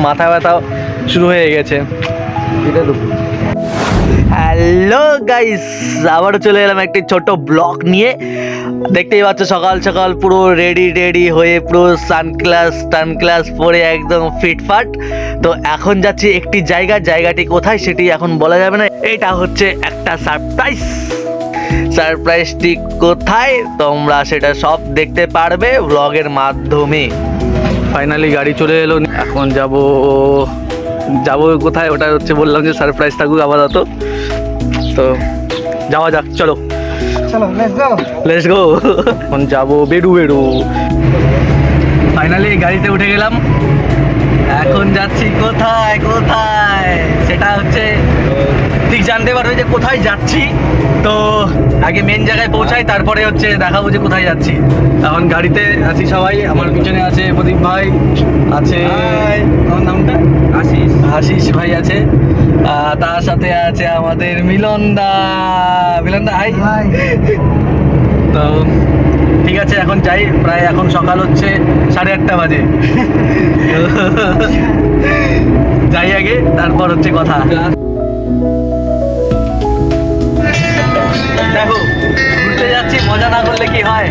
মাথা ব্যথাও শুরু হয়ে গেছে। হ্যালো গাইস, আবারও চলে এলাম একটি ছোট ব্লগ নিয়ে। দেখতেই পাচ্ছ সকাল সকাল পুরো রেডি হয়ে পুরো সানগ্লাস পরে একদম ফিটফাট। তো এখন যাচ্ছি একটি জায়গাটি কোথায় সেটি এখন বলা যাবে না। এটা হচ্ছে একটা সারপ্রাইজটি কোথায় তোমরা সেটা সব দেখতে পারবে ব্লগের মাধ্যমে। ফাইনালি গাড়ি চলে এলো, এখন যাবো কোথায় ওটা হচ্ছে বললাম যে সারপ্রাইজ থাকুক আপাতত। তো যাওয়া যাক, চলো লেটস গো। এখন যাবো বেরু। ফাইনালি গাড়িতে উঠে গেলাম, এখন যাচ্ছি কোথায় সেটা হচ্ছে ঠিক জানতে পারবে যে কোথায় যাচ্ছি। তো আগে মেন জায়গায় পৌঁছাই, তারপরে হচ্ছে দেখাবো যে কোথায় যাচ্ছি। এখন গাড়িতে আছি সবাই, আমার পিছনে আছে প্রদীপ ভাই আছে, আমার নামটা আশিস ভাই আছে, তার সাথে আছে আমাদের মিলনদা হাই। তো ঠিক আছে, এখন যাই। প্রায় এখন সকাল হচ্ছে 8:30 বাজে। যাই আগে, তারপর হচ্ছে কথা। দেখো ঘুরতে যাচ্ছি, মজা না করলে কি হয়।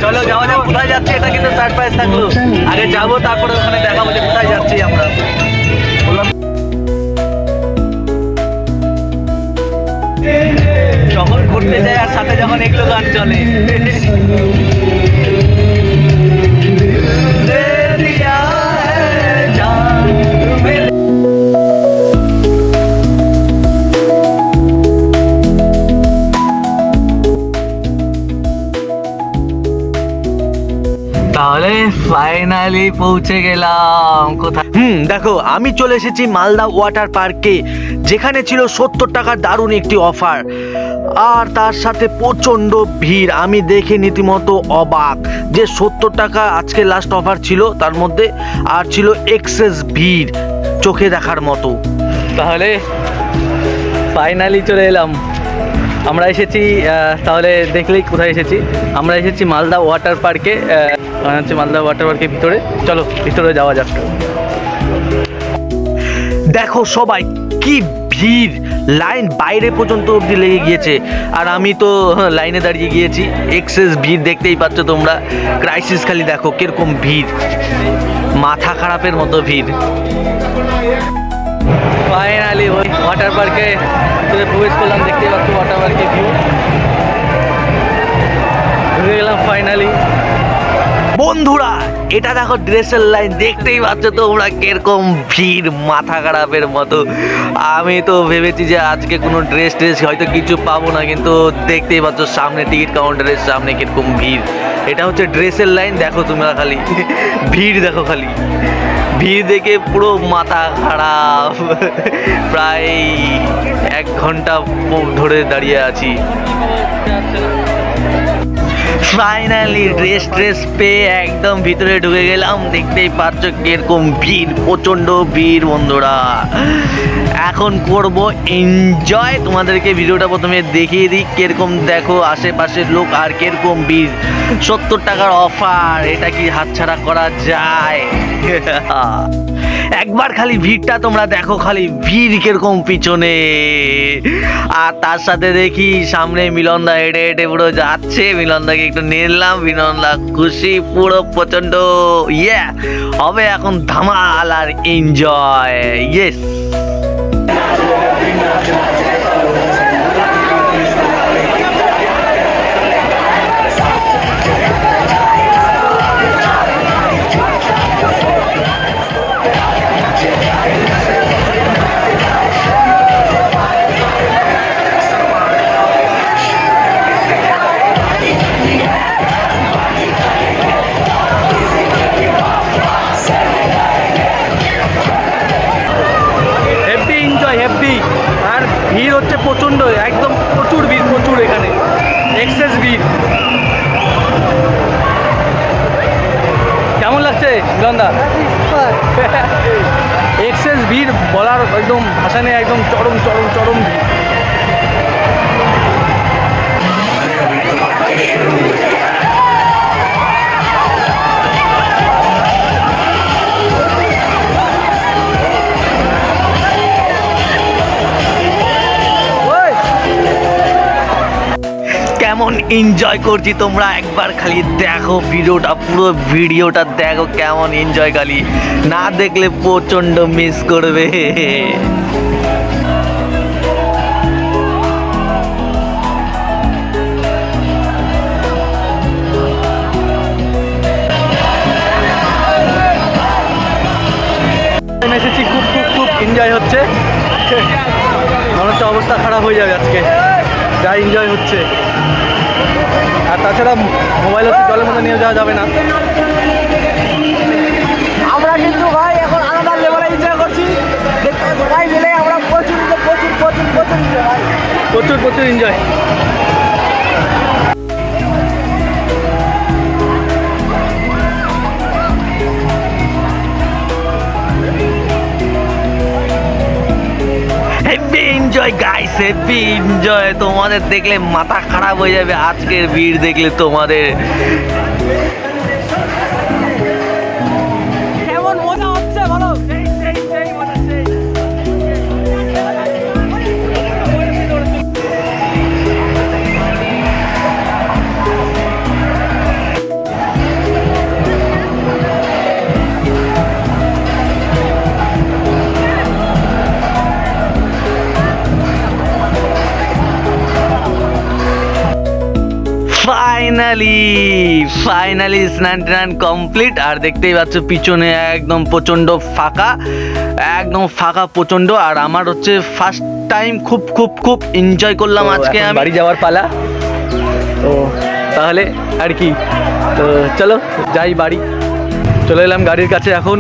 চলো যাওয়া যাক, কোথায় যাচ্ছি এটা কিন্তু সারপ্রাইজ থাকলো। আগে যাবো, তারপরে ওখানে দেখাবো যে কোথায় যাচ্ছি আমরা। যখন ঘুরতে যাই আর সাথে যখন এগুলো গান চলে। তাহলে ফাইনালি পৌঁছে গেলাম কোথায়। দেখো আমি চলে এসেছি মালদা ওয়াটার পার্কে, যেখানে ছিল 70 টাকার দারুণ একটি অফার, আর তার সাথে প্রচণ্ড ভিড়। আমি দেখে রীতিমতো অবাক যে 70 টাকা আজকে লাস্ট অফার ছিল, তার মধ্যে আর ছিল এক্সেস ভিড়, চোখে দেখার মতো। তাহলে ফাইনালি চলে এলাম, আমরা এসেছি। তাহলে দেখলেই কোথায় এসেছি, আমরা এসেছি মালদা ওয়াটার পার্কে। হচ্ছে মালদা ওয়াটার পার্কের ভিতরে, চলো ভিতরে যাওয়া যাক। দেখো সবাই কি ভিড়, লাইন বাইরে পর্যন্ত অবধি লেগে গিয়েছে, আর আমি তো লাইনে দাঁড়িয়ে গিয়েছি। এক্সেস ভিড় দেখতেই পাচ্ছ তোমরা। ক্রাইসিস খালি দেখো কিরকম ভিড়, মাথা খারাপের মতো ভিড়। ফাইনালি ওই ওয়াটার পার্কে প্রবেশ করলাম, দেখতেই পাচ্ছ ওয়াটার পার্কের ভিউ। ঢুকে গেলাম ফাইনালি। বন্ধুরা এটা দেখো ড্রেসের লাইন, দেখতেই পাচ্ছ তোমরা কিরকম ভিড়, মাথা খারাপের মতো। আমি তো ভেবেছি যে আজকে কোনো ড্রেস হয়তো কিছু পাবো না, কিন্তু দেখতেই পাচ্ছ সামনে টিকিট কাউন্টারের সামনে কিরকম ভিড়। এটা হচ্ছে ড্রেসের লাইন, দেখো তোমরা খালি ভিড় দেখো, খালি ভিড় দেখে পুরো মাথা খারাপ। প্রায় 1 ঘন্টা ধরে দাঁড়িয়ে আছি। ফাইনালি ড্রেস পেয়ে একদম ভিতরে ঢুকে গেলাম। দেখতেই পাচ্ছ কিরকম ভিড়, প্রচন্ড ভিড় বন্ধুরা। এখন করব এনজয়। তোমাদেরকে ভিডিওটা প্রথমে দেখিয়ে দিই কিরকম দেখো আশেপাশের লোক আর কিরকম ভিড়। 70 টাকার অফার, এটা কি হাতছাড়া করা যায়? একবার খালি ভিড়টা তোমরা দেখো, খালি ভিড় কিরকম পিছনে। আর তার সাথে দেখি সামনে মিলনদা হেঁটে পুরো যাচ্ছে। মিলনদাকে একটু নিলাম, মিলনদা খুশি পুরো প্রচন্ড। ইয়ে হবে এখন ধামাল আর এনজয়। ইয়েস ভিড় এক্সেস ভিড় বলার একদম ভাষা নেই, একদম চরম চরম চরম ভিড়। কেমন এনজয় করছি তোমরা একবার খালি দেখো ভিডিওটা, পুরো ভিডিওটা দেখো কেমন এনজয়, খালি না দেখলে প্রচন্ড মিস করবে। এসেছি, খুব খুব খুব এনজয় হচ্ছে, মনে হচ্ছে অবস্থা খারাপ হয়ে যাবে আজকে, যা এনজয় হচ্ছে। আর তাছাড়া মোবাইল হচ্ছে জলের মধ্যে নিয়ে যাওয়া যাবে না। আমরা কিন্তু ভাই এখন আলাদা লেভেলে এনজয় করছি, সবাই মিলে আমরা প্রচুর প্রচুর প্রচুর প্রচুর ভাই প্রচুর প্রচুর enjoy. Heavy enjoy guys, heavy enjoy. তোমাদের দেখলে মাথা খারাপ হয়ে যাবে আজকের ভিড় দেখলে তোমাদের। কেমন মজা হচ্ছে বলো। ফাইনালি স্নান টান কমপ্লিট। আর দেখতেই পাচ্ছ পিছনে একদম প্রচন্ড ফাঁকা, একদম ফাঁকা প্রচন্ড। আর আমার হচ্ছে ফার্স্ট টাইম খুব খুব খুব এনজয় করলাম আজকে। আমি বাড়ি যাওয়ার পালা, তো তাহলে আর কি, তো চলো যাই বাড়ি। চলে এলাম গাড়ির কাছে, এখন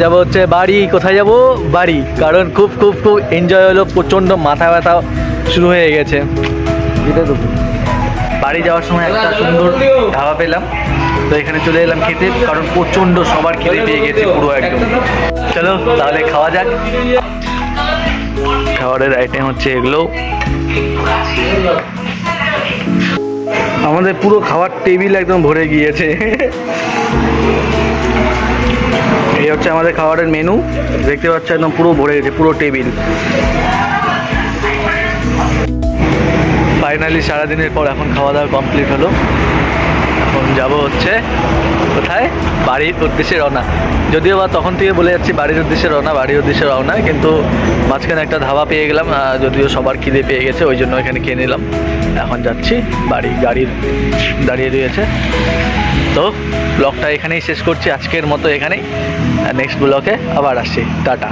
যাব হচ্ছে বাড়ি। কোথায় যাব? বাড়ি, কারণ খুব খুব খুব এনজয় হলো, প্রচণ্ড মাথা ব্যথা শুরু হয়ে গেছে। বাড়ি যাওয়ার সময় একটা সুন্দর ধাবা পেলাম, তো এখানে চলে এলাম খেতে, কারণ প্রচণ্ড সবার খিদে পেয়ে গেছে পুরো একদম। চলো তাহলে খাওয়া যাক। খাবারের আইটেম হচ্ছে এগুলো। আমাদের পুরো খাওয়ার টেবিল একদম ভরে গিয়েছে। এই হচ্ছে আমাদের খাবারের মেনু, দেখতে পাচ্ছ একদম পুরো ভরে গেছে পুরো টেবিল। ফাইনালি সারাদিনের পর এখন খাওয়া দাওয়া কমপ্লিট হলো। এখন যাব হচ্ছে কোথায়? বাড়ির উদ্দেশ্যে রওনা। যদিও বা তখন থেকে বলে যাচ্ছি বাড়ির উদ্দেশ্যে রওনা, কিন্তু মাঝখানে একটা ধাবা পেয়ে গেলাম, যদিও সবার খিদে পেয়ে গেছে, ওই জন্য এখানে খেয়ে নিলাম। এখন যাচ্ছি বাড়ি, গাড়ির দাঁড়িয়ে রয়েছে। তো ব্লগটা এখানেই শেষ করছি আজকের মতো, এখানেই। নেক্সট ব্লগে আবার আসছি, টাটা।